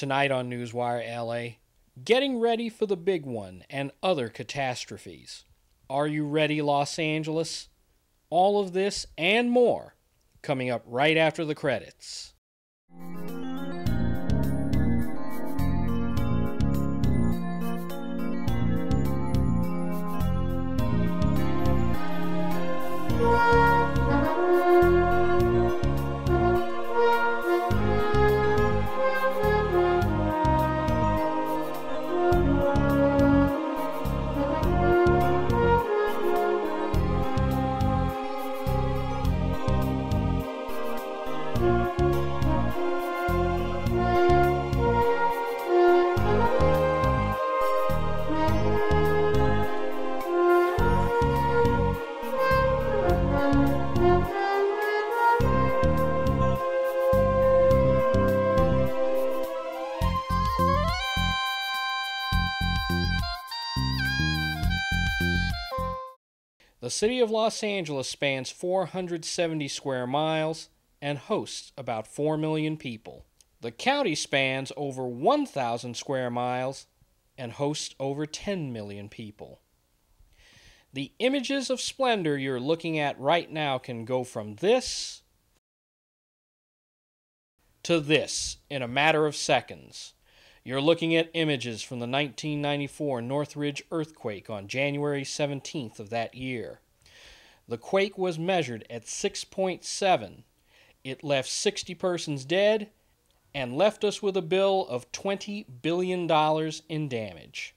Tonight on Newswire L.A., getting ready for the big one and other catastrophes. Are you ready, Los Angeles? All of this and more coming up right after the credits. The city of Los Angeles spans 470 square miles and hosts about 4 million people. The county spans over 1,000 square miles and hosts over 10 million people. The images of splendor you're looking at right now can go from this to this in a matter of seconds. You're looking at images from the 1994 Northridge earthquake on January 17th of that year. The quake was measured at 6.7. It left 60 persons dead and left us with a bill of $20 billion in damage.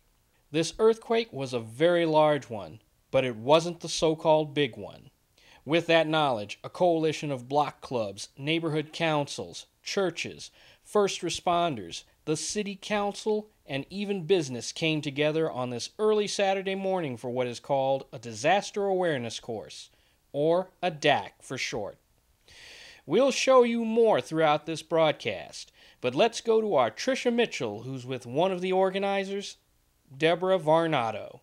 This earthquake was a very large one, but it wasn't the so-called big one. With that knowledge, a coalition of block clubs, neighborhood councils, churches, first responders, the city council, and even business came together on this early Saturday morning for what is called a Disaster Awareness Course, or a DAC for short. We'll show you more throughout this broadcast, but let's go to our Trisha Mitchell, who's with one of the organizers, Deborah Varnado.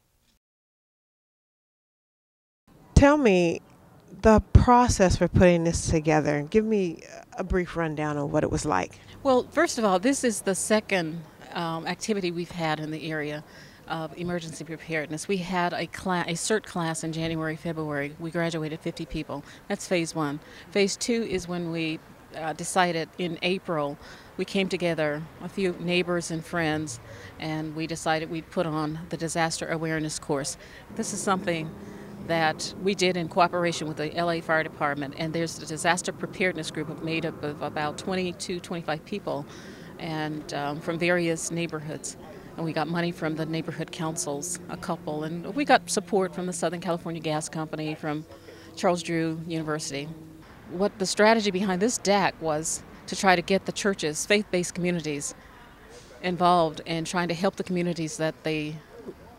Tell me the process for putting this together. Give me a brief rundown of what it was like. Well, first of all, this is the second activity we've had in the area of emergency preparedness. We had a CERT class in January, February. We graduated 50 people. That's phase one. Phase two is when we decided in April, we came together, a few neighbors and friends, and we decided we'd put on the Disaster Awareness Course. This is something that we did in cooperation with the LA Fire Department, and there's a disaster preparedness group made up of about 20 to 25 people and from various neighborhoods. And we got money from the neighborhood councils, a couple, and we got support from the Southern California Gas Company, from Charles Drew University. What the strategy behind this DAC was to try to get the churches, faith-based communities, involved in trying to help the communities that they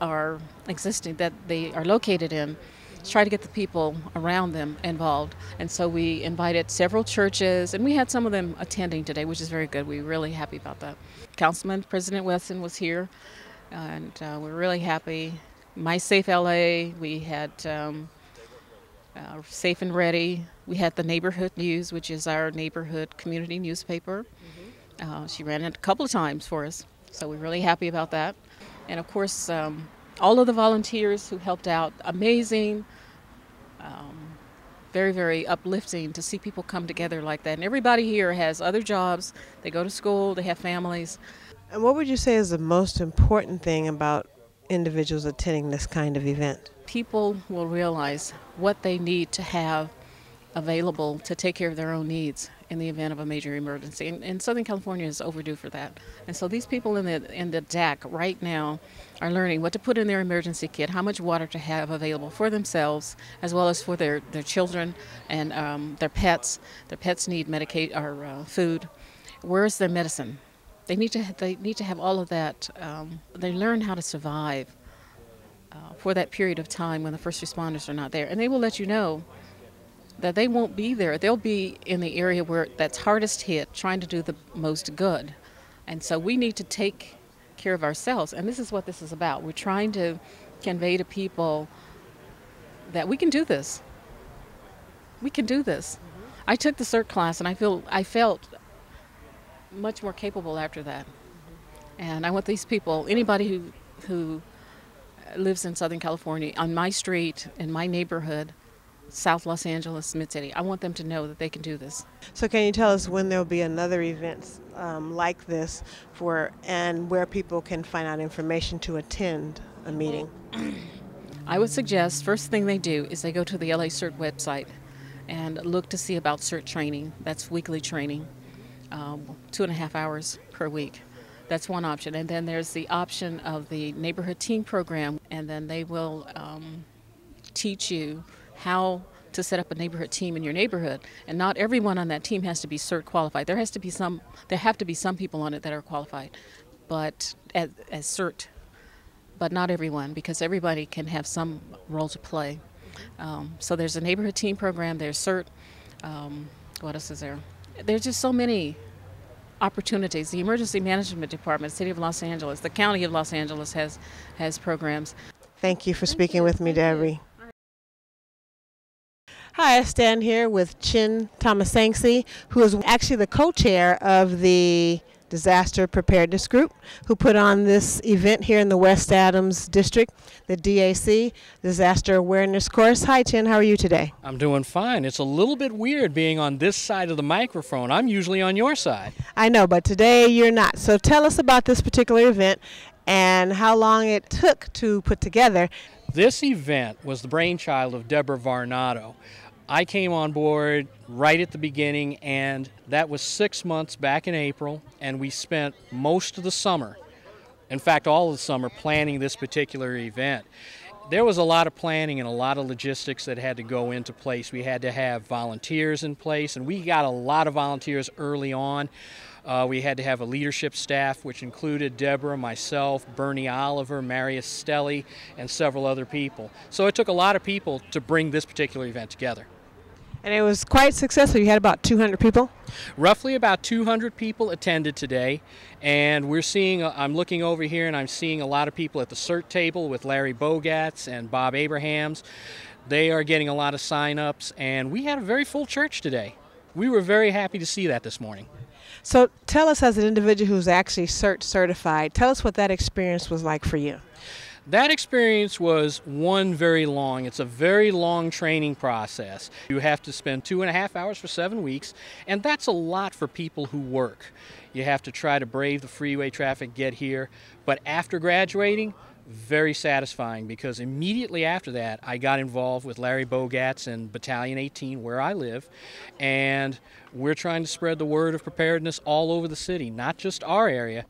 are existing, that they are located in, try to get the people around them involved. And so we invited several churches, and we had some of them attending today, which is very good. We're really happy about that. Councilman President Wesson was here, and we're really happy. My Safe LA, we had Safe and Ready. We had the Neighborhood News, which is our neighborhood community newspaper. She ran it a couple of times for us, so we're really happy about that. And of course, all of the volunteers who helped out, amazing, very, very uplifting to see people come together like that. And everybody here has other jobs, they go to school, they have families. And what would you say is the most important thing about individuals attending this kind of event? People will realize what they need to have available to take care of their own needs in the event of a major emergency. And Southern California is overdue for that. And so these people in the DAC right now are learning what to put in their emergency kit, how much water to have available for themselves, as well as for their children and their pets. Their pets need food. Where's their medicine? They need to have all of that. They learn how to survive for that period of time when the first responders are not there. And they will let you know that they won't be there. They'll be in the area where that's hardest hit, trying to do the most good. And so we need to take care of ourselves. And this is what this is about. We're trying to convey to people that we can do this. We can do this. I took the CERT class, and I felt much more capable after that. And I want these people, anybody who lives in Southern California, on my street, in my neighborhood, South Los Angeles, Mid-City, I want them to know that they can do this. So can you tell us when there'll be another event like this and where people can find out information to attend a meeting? I would suggest first thing they do is they go to the LA CERT website and look to see about CERT training. That's weekly training, 2.5 hours per week. That's one option. And then there's the option of the neighborhood team program, and then they will teach you how to set up a neighborhood team in your neighborhood. And not everyone on that team has to be CERT qualified. There have to be some people on it that are qualified, but as CERT, but not everyone, because everybody can have some role to play. So there's a neighborhood team program, there's CERT, what else is there? There's just so many opportunities. The Emergency Management Department, City of Los Angeles, the County of Los Angeles has programs. Thank you for speaking with me, Debbie. Hi, I stand here with Chin Thomasanksi, who is actually the co-chair of the Disaster Preparedness Group, who put on this event here in the West Adams District, the DAC, Disaster Awareness Course. Hi, Chin, how are you today? I'm doing fine. It's a little bit weird being on this side of the microphone. I'm usually on your side. I know, but today you're not. So tell us about this particular event and how long it took to put together. This event was the brainchild of Deborah Varnado. I came on board right at the beginning, and that was 6 months back in April, and we spent most of the summer, in fact all of the summer, planning this particular event. There was a lot of planning and a lot of logistics that had to go into place. We had to have volunteers in place, and we got a lot of volunteers early on. We had to have a leadership staff, which included Deborah, myself, Bernie Oliver, Marius Stelly, and several other people. So it took a lot of people to bring this particular event together. And it was quite successful. You had about 200 people? Roughly about 200 people attended today, and we're seeing, I'm looking over here and I'm seeing a lot of people at the CERT table with Larry Bogatz and Bob Abrahams. They are getting a lot of sign-ups, and we had a very full church today. We were very happy to see that this morning. So tell us, as an individual who's actually CERT certified, tell us what that experience was like for you. That experience was it's a very long training process. You have to spend 2.5 hours for 7 weeks, and that's a lot for people who work. You have to try to brave the freeway traffic, get here, but after graduating, very satisfying, because immediately after that I got involved with Larry Bogatz and Battalion 18 where I live, and we're trying to spread the word of preparedness all over the city, not just our area.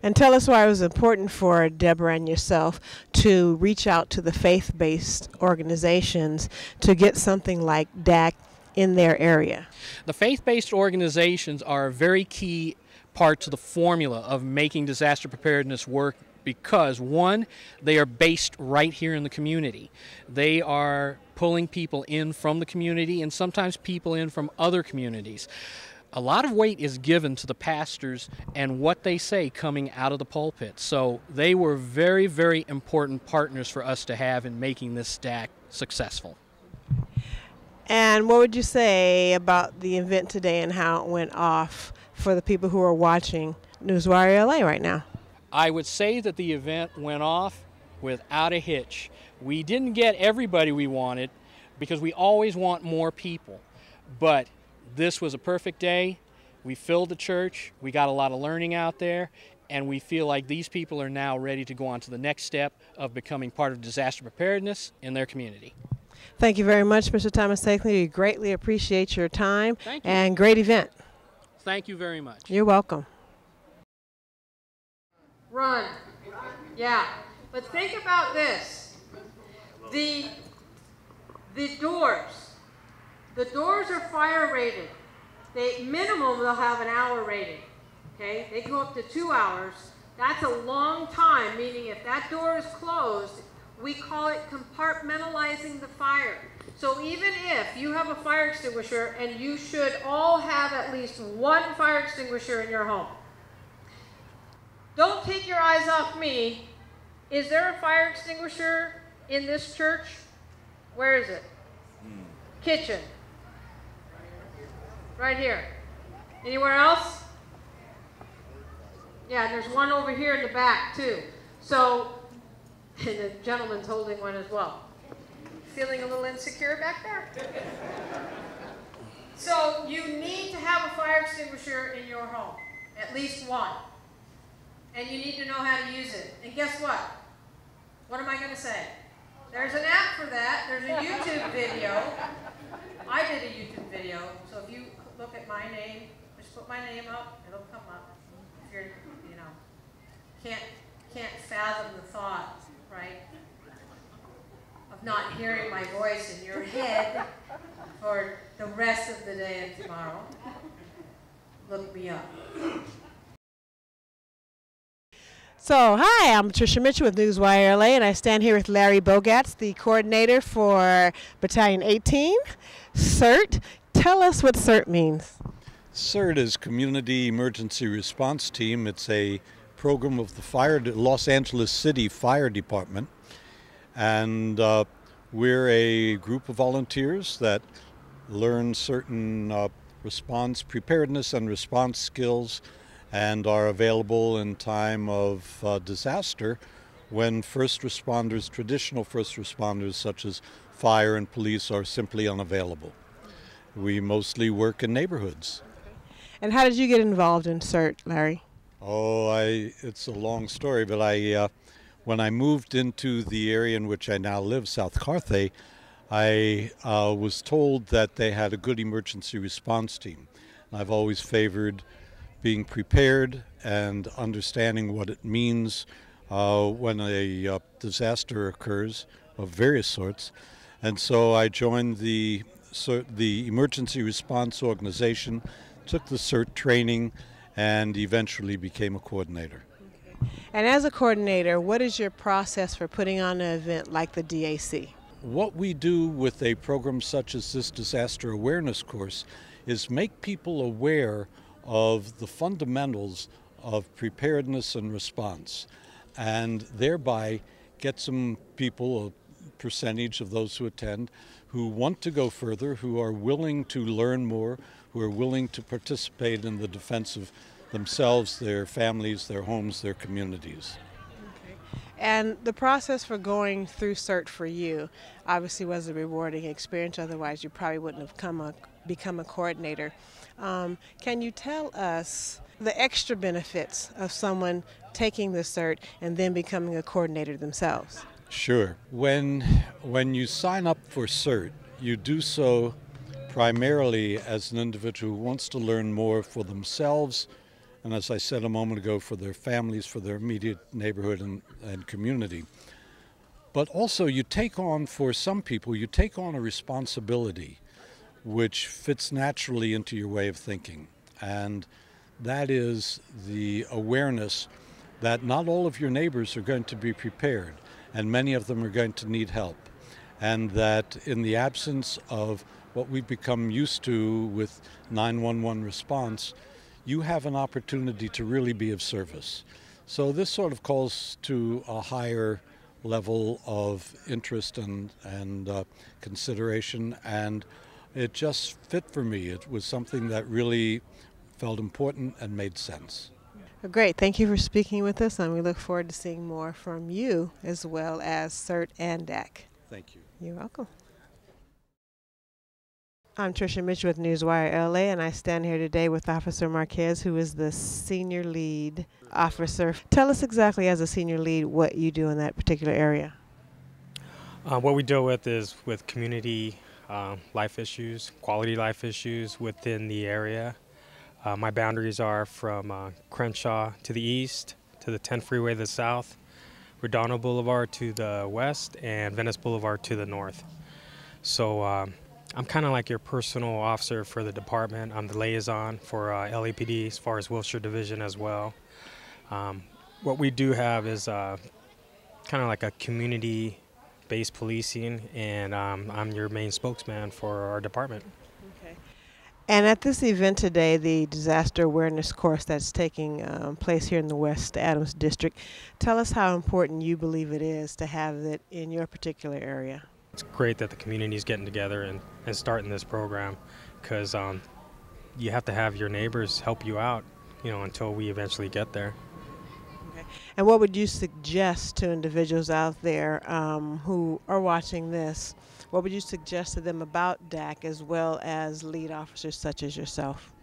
And tell us why it was important for Deborah and yourself to reach out to the faith-based organizations to get something like DAC in their area. The faith-based organizations are a very key part to the formula of making disaster preparedness work, because, one, they are based right here in the community. They are pulling people in from the community and sometimes people in from other communities. A lot of weight is given to the pastors and what they say coming out of the pulpit. So they were very, very important partners for us to have in making this DAC successful. And what would you say about the event today and how it went off for the people who are watching Newswire L.A. right now? I would say that the event went off without a hitch. We didn't get everybody we wanted because we always want more people, but this was a perfect day. We filled the church, we got a lot of learning out there, and we feel like these people are now ready to go on to the next step of becoming part of disaster preparedness in their community. Thank you very much, Mr. Thomasanksi. We greatly appreciate your time. Thank you. And great event. Thank you very much. You're welcome. Run. Yeah. But think about this. The doors. The doors are fire rated. Minimum they'll have an hour rating. Okay? They go up to 2 hours. That's a long time, meaning if that door is closed, we call it compartmentalizing the fire. So even if you have a fire extinguisher, and you should all have at least one fire extinguisher in your home. Don't take your eyes off me. Is there a fire extinguisher in this church? Where is it? Kitchen. Right here. Anywhere else? Yeah, and there's one over here in the back too. So, and the gentleman's holding one as well. Feeling a little insecure back there? So you need to have a fire extinguisher in your home, at least one. And you need to know how to use it. And guess what? What am I going to say? There's an app for that. There's a YouTube video. I did a YouTube video, so if you look at my name, just put my name up, it'll come up. If you're, you know, can't fathom the thought, right, of not hearing my voice in your head for the rest of the day and tomorrow, look me up. So, hi, I'm Trisha Mitchell with Newswire L.A. and I stand here with Larry Bogatz, the coordinator for Battalion 18, CERT. Tell us what CERT means. CERT is Community Emergency Response Team. It's a program of the Los Angeles City Fire Department. And we're a group of volunteers that learn certain preparedness and response skills and are available in time of disaster when first responders, traditional first responders such as fire and police, are simply unavailable. We mostly work in neighborhoods. And how did you get involved in CERT, Larry? Oh, it's a long story, but when I moved into the area in which I now live, South Carthay, I was told that they had a good emergency response team. I've always favored being prepared and understanding what it means when a disaster occurs of various sorts. And so I joined the emergency response organization, took the CERT training, and eventually became a coordinator. Okay. And as a coordinator, what is your process for putting on an event like the DAC? What we do with a program such as this disaster awareness course is make people aware of the fundamentals of preparedness and response, and thereby get some people, a percentage of those who attend, who want to go further, who are willing to learn more, who are willing to participate in the defense of themselves, their families, their homes, their communities. And the process for going through CERT for you obviously was a rewarding experience, otherwise you probably wouldn't have become a coordinator. Can you tell us the extra benefits of someone taking the CERT and then becoming a coordinator themselves? Sure. When you sign up for CERT, you do so primarily as an individual who wants to learn more for themselves, and as I said a moment ago, for their families, for their immediate neighborhood and community. But also you take on, for some people, you take on a responsibility which fits naturally into your way of thinking. And that is the awareness that not all of your neighbors are going to be prepared, and many of them are going to need help. And that in the absence of what we've become used to with 911 response, you have an opportunity to really be of service. So this sort of calls to a higher level of interest and consideration, and it just fit for me. It was something that really felt important and made sense. Great. Thank you for speaking with us, and we look forward to seeing more from you as well as CERT and DAC. Thank you. You're welcome. I'm Trisha Mitchell with Newswire L.A. and I stand here today with Officer Marquez, who is the senior lead officer. Tell us exactly, as a senior lead, what you do in that particular area. What we deal with is with community life issues, quality life issues within the area. My boundaries are from Crenshaw to the east, to the 10 freeway to the south, Redondo Boulevard to the west, and Venice Boulevard to the north. So I'm kind of like your personal officer for the department. I'm the liaison for LAPD as far as Wilshire Division as well. What we do have is kind of like a community-based policing, and I'm your main spokesman for our department. Okay. And at this event today, the disaster awareness course that's taking place here in the West Adams District, tell us how important you believe it is to have it in your particular area. It's great that the community is getting together and starting this program, because you have to have your neighbors help you out, until we eventually get there. And what would you suggest to individuals out there who are watching this? What would you suggest to them about DAC as well as lead officers such as yourself?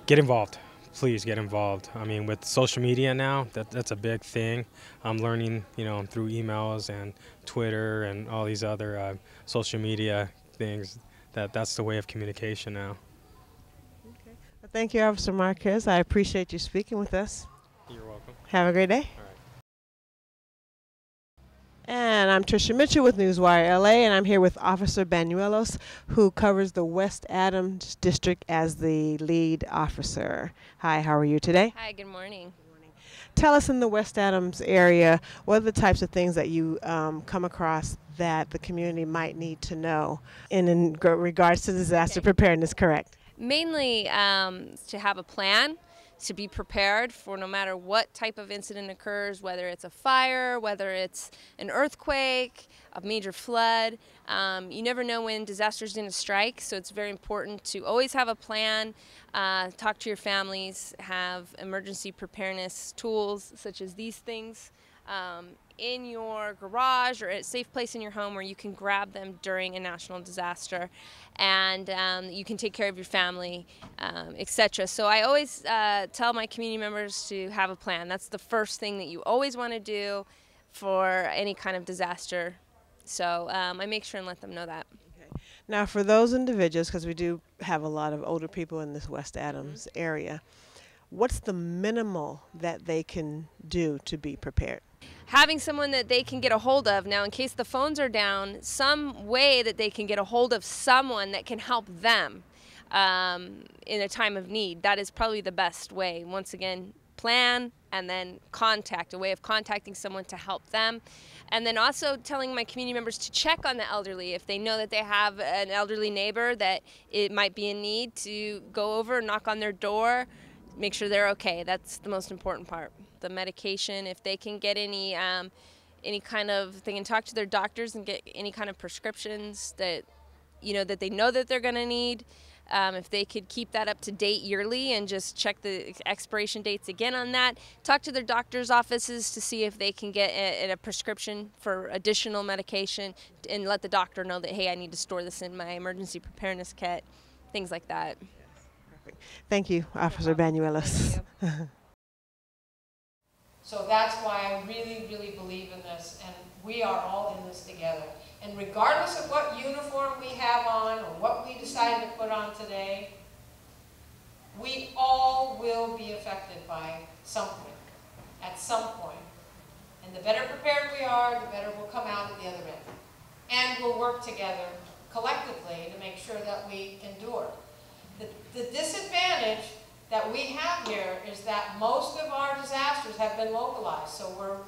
Get involved. Please get involved. I mean, with social media now, that's a big thing. I'm learning, through emails and Twitter and all these other social media things that's the way of communication now. Okay. Well, thank you, Officer Marquez. I appreciate you speaking with us. You're welcome. Have a great day. All right. And I'm Trisha Mitchell with Newswire L.A. and I'm here with Officer Banuelos, who covers the West Adams District as the lead officer. Hi, how are you today? Hi, good morning. Tell us, in the West Adams area, what are the types of things that you come across that the community might need to know in regards to disaster preparedness, correct? Mainly to have a plan, to be prepared for no matter what type of incident occurs, whether it's a fire, whether it's an earthquake, a major flood. You never know when disaster is going to strike, so it's very important to always have a plan, talk to your families, have emergency preparedness tools such as these things in your garage or at a safe place in your home where you can grab them during a national disaster, and you can take care of your family, etc. So I always tell my community members to have a plan. That's the first thing that you always want to do for any kind of disaster. So I make sure and let them know that. Okay. Now, for those individuals, because we do have a lot of older people in this West Adams area, what's the minimal that they can do to be prepared? Having someone that they can get a hold of. Now, in case the phones are down, some way that they can get a hold of someone that can help them in a time of need. That is probably the best way. Once again, plan and then contact, a way of contacting someone to help them. And then also telling my community members to check on the elderly. If they know that they have an elderly neighbor that it might be in need, to go over, knock on their door, make sure they're okay. That's the most important part. The medication, if they can get any kind of, they can talk to their doctors and get any kind of prescriptions that, that they know that they're going to need. If they could keep that up to date yearly and just check the expiration dates again on that. Talk to their doctor's offices to see if they can get a prescription for additional medication, and let the doctor know that, hey, I need to store this in my emergency preparedness kit, things like that. Perfect. Thank you, Officer Banuelos. So that's why I really, really believe in this, and we are all in this together. And regardless of what uniform we have on or what we decide to put on today, we all will be affected by something at some point. And the better prepared we are, the better we'll come out at the other end. And we'll work together collectively to make sure that we endure. The disadvantage that we have here is that most of our disasters have been localized. So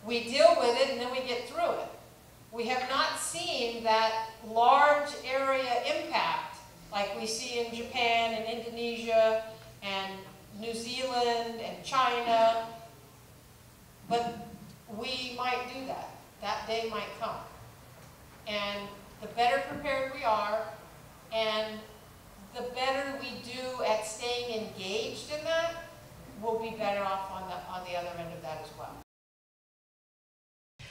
we deal with it and then we get through it. We have not seen that large area impact like we see in Japan and Indonesia and New Zealand and China. But we might do that. That day might come. And the better prepared we are, and the better we do at staying engaged in that, we'll be better off on the other end of that as well.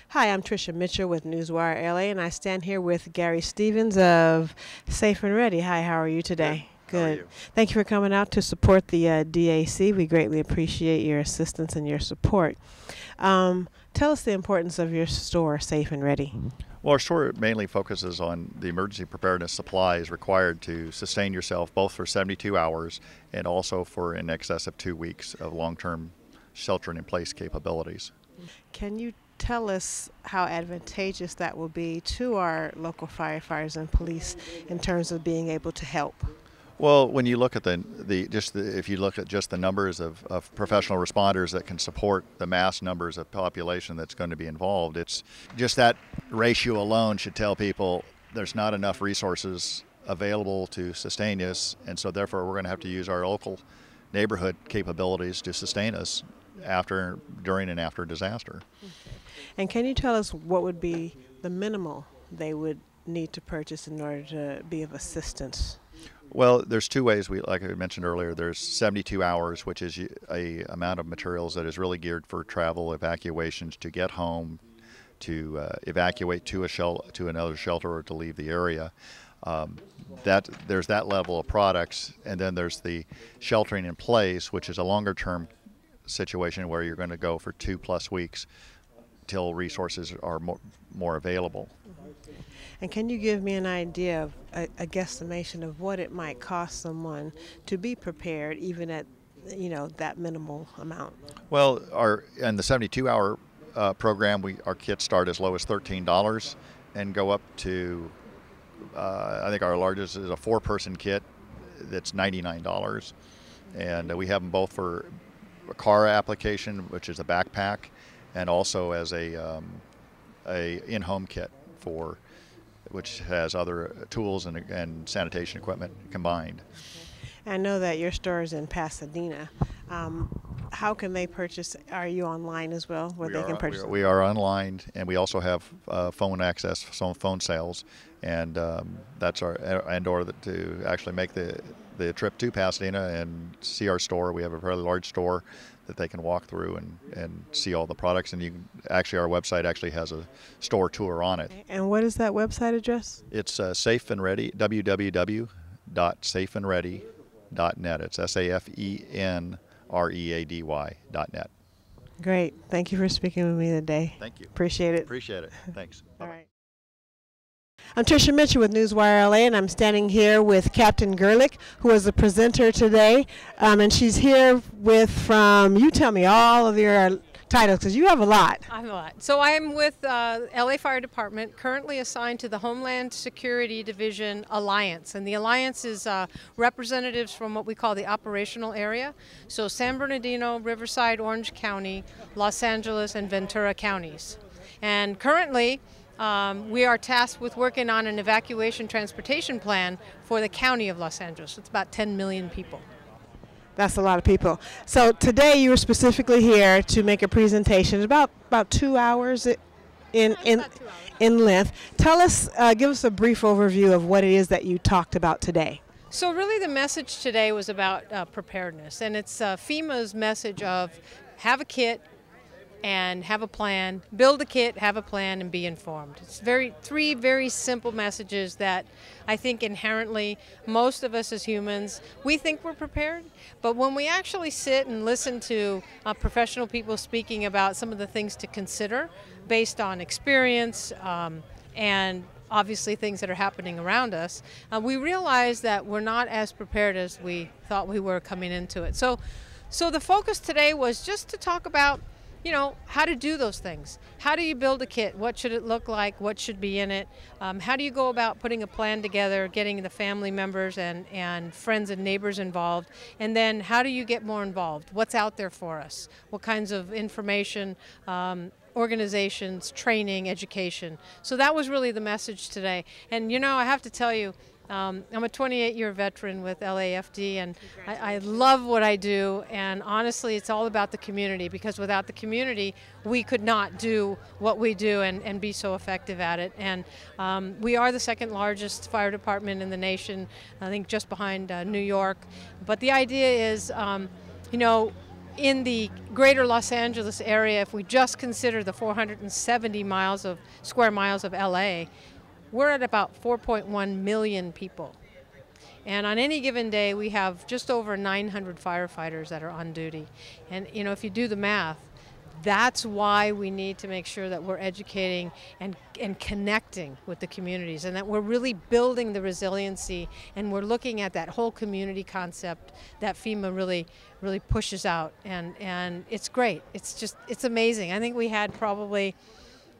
Hi, I'm Trisha Mitchell with Newswire L.A. and I stand here with Gary Stevens of Safe and Ready. Hi, how are you today? Good. How are you? Thank you for coming out to support the DAC. We greatly appreciate your assistance and your support. Tell us the importance of your store, Safe and Ready. Well, our store mainly focuses on the emergency preparedness supplies required to sustain yourself both for 72 hours and also for in excess of 2 weeks of long-term shelter-in-place capabilities. Can you tell us how advantageous that will be to our local firefighters and police in terms of being able to help? Well, when you look at if you look at just the numbers of professional responders that can support the mass numbers of population that's going to be involved, it's just that ratio alone should tell people there's not enough resources available to sustain us, and so therefore we're going to have to use our local neighborhood capabilities to sustain us during and after disaster. Okay. And can you tell us what would be the minimal they would need to purchase in order to be of assistance? Well, there's two ways. Like I mentioned earlier, there's 72 hours, which is a amount of materials that is really geared for travel, evacuations, to get home, to evacuate to another shelter, or to leave the area. There's that level of products, and then there's the sheltering in place, which is a longer-term situation where you're going to go for 2+ weeks till resources are more available. And can you give me an idea of a guesstimation of what it might cost someone to be prepared, even at that minimal amount? Well, in the 72-hour program, our kits start as low as $13 and go up to I think our largest is a 4-person kit that's $99, and we have them both for a car application, which is a backpack, and also as a in-home kit which has other tools and sanitation equipment combined. I know that your store is in Pasadena. How can they purchase? Are you online as well, where they can purchase? We are online, and we also have phone access, phone sales, and that's in order to actually make the trip to Pasadena and see our store. We have a fairly large store that they can walk through and see all the products, and our website actually has a store tour on it. And what is that website address? It's Safe and Ready, www.safeandready.net. It's SAFENREADY.net. Great. Thank you for speaking with me today. Thank you. Appreciate it. Appreciate it. Thanks. All right. I'm Trisha Mitchell with Newswire L.A., and I'm standing here with Captain Gerlich, who is the presenter today. And she's here you tell me all of your titles, because you have a lot. I have a lot. So I'm with LA Fire Department, currently assigned to the Homeland Security Division Alliance. And the Alliance is representatives from what we call the operational area. So San Bernardino, Riverside, Orange County, Los Angeles, and Ventura counties. And currently, we are tasked with working on an evacuation transportation plan for the county of Los Angeles. It's about 10 million people. That's a lot of people. So today you were specifically here to make a presentation. It's about 2 hours in length. Tell us, give us a brief overview of what it is that you talked about today. So really the message today was about preparedness, and it's FEMA's message of have a kit and have a plan, build a kit, have a plan, and be informed. It's three very simple messages that I think inherently most of us as humans, we think we're prepared, but when we actually sit and listen to professional people speaking about some of the things to consider based on experience and obviously things that are happening around us, we realize that we're not as prepared as we thought we were coming into it. So the focus today was just to talk about how to do those things. How do you build a kit? What should it look like? What should be in it? How do you go about putting a plan together, getting the family members and friends and neighbors involved? And then how do you get more involved? What's out there for us? What kinds of information, organizations, training, education? So that was really the message today. And I have to tell you, I'm a 28-year veteran with LAFD, and I love what I do, and honestly it's all about the community, because without the community we could not do what we do and be so effective at it. And we are the second largest fire department in the nation, I think just behind New York. But the idea is, in the greater Los Angeles area, if we just consider the 470 square miles of LA, we're at about 4.1 million people. And on any given day, we have just over 900 firefighters that are on duty. And if you do the math, that's why we need to make sure that we're educating and connecting with the communities, and that we're really building the resiliency, and we're looking at that whole community concept that FEMA really pushes out. And it's great. It's amazing. I think we had probably,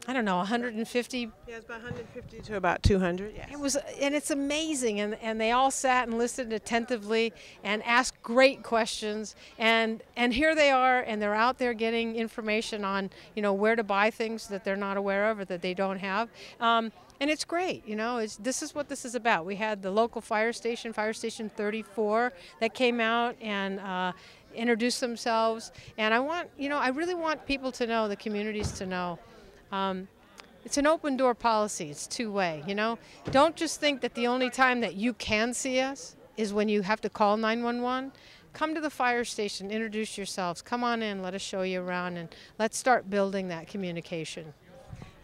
150. Yeah, it's about 150 to about 200. Yes. It's amazing, and they all sat and listened attentively and asked great questions, and here they are, and they're out there getting information on where to buy things that they're not aware of or that they don't have. And it's great, this is what this is about. We had the local fire station 34, that came out and introduced themselves, and I really want people to know, the communities to know. It's an open door policy. It's two-way, Don't just think that the only time that you can see us is when you have to call 911, come to the fire station, introduce yourselves, come on in, let us show you around, and let's start building that communication.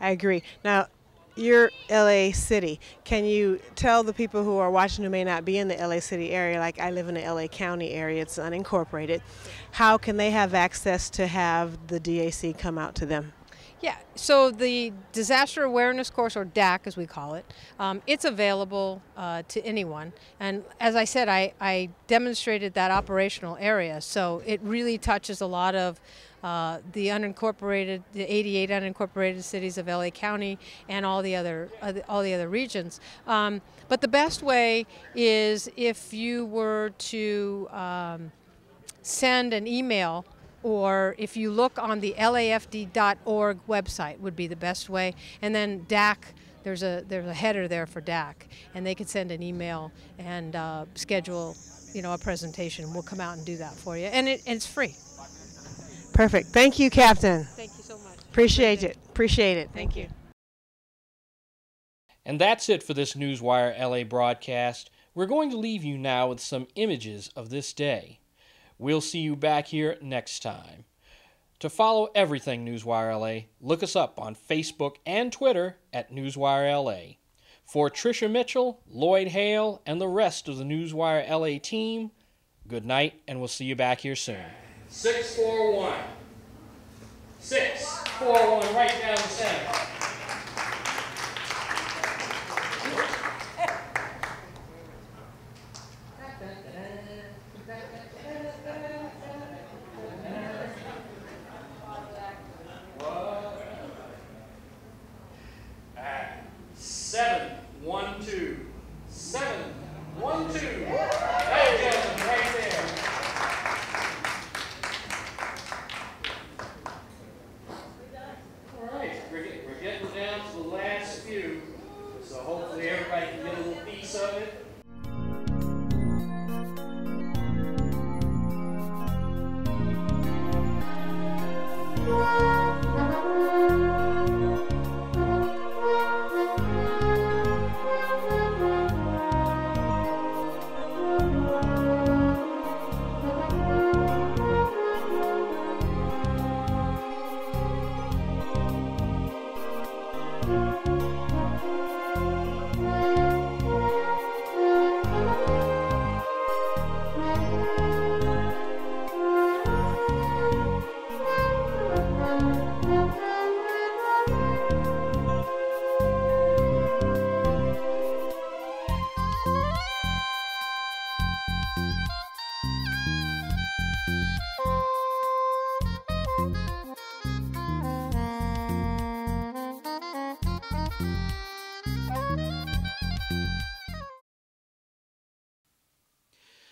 I agree. Now, you're LA City. Can you tell the people who are watching who may not be in the LA City area, like I live in the LA County area, it's unincorporated, how can they have access to have the DAC come out to them? Yeah, so the Disaster Awareness Course, or DAC as we call it, it's available to anyone. And as I said, I demonstrated that operational area, so it really touches a lot of the unincorporated, the 88 unincorporated cities of LA County and all the other regions. But the best way is if you were to send an email, or if you look on the LAFD.org website would be the best way. And then DAC, there's a header there for DAC, and they could send an email and schedule, a presentation. We'll come out and do that for you, and it's free. Perfect. Thank you, Captain. Thank you so much. Appreciate it. Appreciate it. Thank you. And that's it for this Newswire LA broadcast. We're going to leave you now with some images of this day. We'll see you back here next time. To follow everything Newswire LA, look us up on Facebook and Twitter at Newswire LA. For Trisha Mitchell, Lloyd Hale, and the rest of the Newswire LA team, good night, and we'll see you back here soon. 641. 641, right down the center.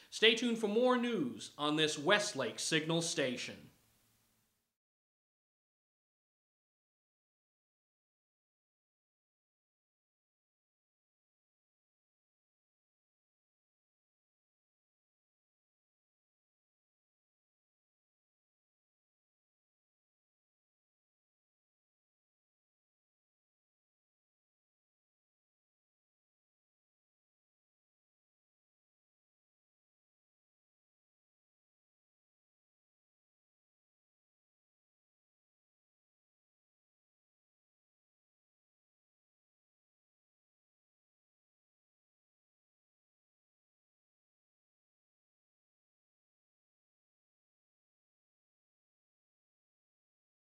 Stay tuned for more news on this Westlake Signal station.